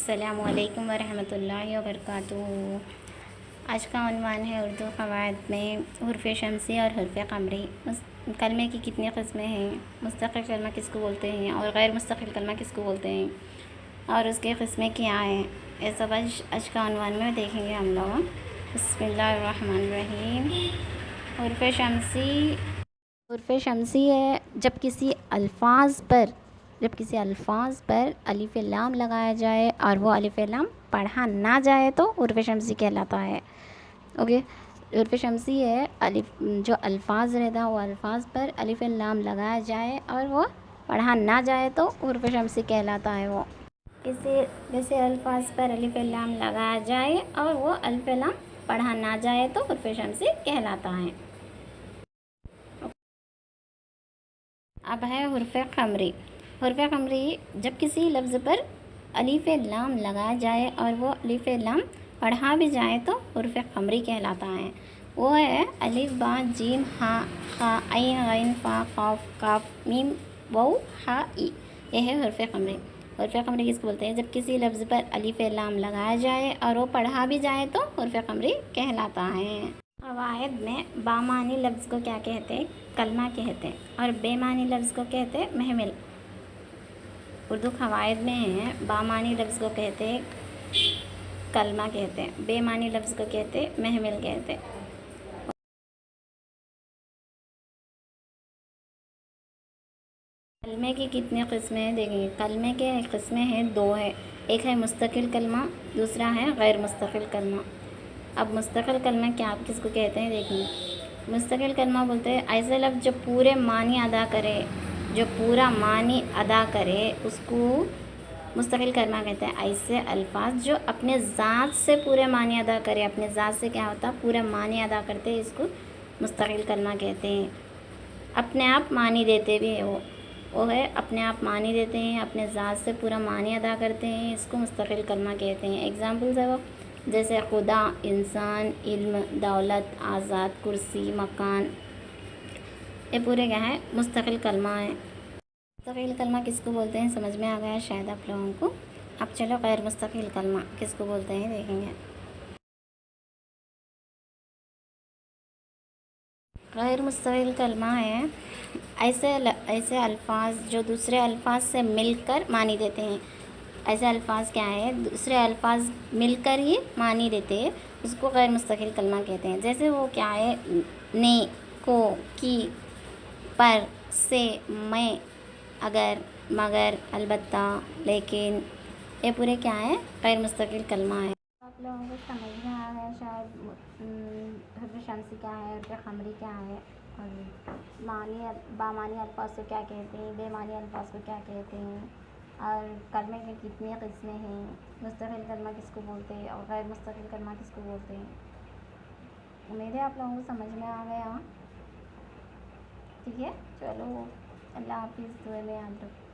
अस्सलामुअलैकुम वरहमतुल्लाहि वबरकातुहू। आज का उन्वान है उर्दू क़वायद में हुर्फ़ शमसी और हुर्फ़ क़मरी। कलमे की कितनी क़िस्में हैं, मुस्तक़िल कलमा किसको बोलते हैं और गैर मुस्तक़िल कलमा किसको बोलते हैं और उसकी क़िस्में क्या हैं, ये सब आज का उन्वान में देखेंगे हम लोग। बिस्मिल्लाहिर्रहमानिर्रहीम। हुर्फ़ शमसी है जब किसी अल्फ़ाज़ पर अलिफ़ लाम लगाया जाए और वो अलिफ़ लाम पढ़ा ना जाए तो हुर्फ़ शमसी कहलाता है। ओके, हुर्फ़ शमसी है जो अल्फ़ाज़ रहता है वो अल्फ़ाज़ पर अलिफ़ लाम लगाया जाए और वो पढ़ा ना जाए तो हुर्फ़ शमसी कहलाता है। वो किसी अल्फ़ाज़ पर अलिफ़ लाम लगाया जाए और वो अलिफ़ लाम पढ़ा ना जाए तो हुर्फ़ शमसी कहलाता है। अब है हुर्फ़ क़मरी। हुर्फ़ क़मरी जब किसी लफ्ज़ पर अलिफ़ लाम लगाया जाए और वो अलिफ़ लाम पढ़ा भी जाए तो हुर्फ़ क़मरी कहलाता है। वो है अलिफ बा जीम हा खा ऐन गैन फा क़ाफ काफ मीम वाव हा ई। ये है हुर्फ़ क़मरी। हुर्फ़ क़मरी किसको बोलते हैं? जब किसी लफ्ज़ पर अलिफ़ लाम लगाया जाए और वो पढ़ा भी जाए तो हुर्फ़ क़मरी कहलाता है। क़वायद में बामानी लफ्ज़ को क्या कहते हैं? कलमा कहते हैं और बेमानी लफ्ज़ को कहते हैं महमिल। उर्दू क़वायद में है, बामानी लफ्ज़ को कहते हैं कलमा कहते हैं, बेमानी लफ्ज़ को कहते हैं महमिल कहते हैं। कलमे की कितनी क़िस्में हैं देखेंगे। कलमे के क़िस्में हैं, दो है। एक है मुस्तक़िल कलमा, दूसरा है गैर मुस्तक़िल कलमा। अब मुस्तक़िल कलमा क्या किसको कहते हैं देखेंगे। मुस्तक़िल कलमा बोलते हैं ऐसे लफ्ज़ जो पूरे मानी अदा करे, जो पूरा मानी अदा करे उसको मुस्तक़िल कलमा कहते हैं। ऐसे अल्फ़ाज जो अपने ज़ात से पूरे मानी अदा करे, अपने ज़ात से क्या होता है पूरा मानी अदा करते हैं, इसको मुस्तक़िल कलमा कहते हैं। अपने आप मानी देते भी है वो है अपने आप मानी देते हैं, अपने ज़ात से पूरा मानी अदा करते हैं, इसको मुस्तक़िल कलमा कहते हैं। एग्ज़ाम्पल्स है वो जैसे खुदा, इंसान, इल्म, दौलत, आज़ाद, कुर्सी, मकान, ये पूरे क्या है मुस्तक़िल कलमा है। मुस्तक़िल कलमा किसको बोलते हैं समझ में आ गया शायद आप लोगों को। अब चलो गैर मुस्तक़िल कलमा किसको बोलते हैं देखेंगे। गैर मुस्तक़िल कलमा है ऐसे अल्फ़ाज जो दूसरे अल्फ़ाज से मिलकर मानी देते हैं। ऐसे अल्फ़ाज क्या है दूसरे अल्फ़ाज मिलकर ही मानी देते हैं, उसको गैर मुस्तक़िल कलमा कहते हैं। जैसे वो क्या है ने, को, की, पर, से, मैं, अगर, मगर, अलबत्ता, लेकिन, ये पूरे क्या है गैर मुस्तक़िल कलमा है। आप लोगों को समझ में आ गया शायद हुर्फ़ शमसी क्या है, हुर्फ़ क़मरी क्या है और बामानी अल्फ़ाज को क्या कहते हैं, बेमानी अल्फ़ाज को क्या कहते हैं और कलमे की कितनी क़िस्में हैं, मुस्तक़िल कलमा किसको बोलते हैं और गैर मुस्तक़िल कलमा किसको बोलते हैं। उम्मीद है आप लोगों को समझ में आ गया। ठीक है, चलो अल्लाह हाफ़िज़, दुआ में याद रखो।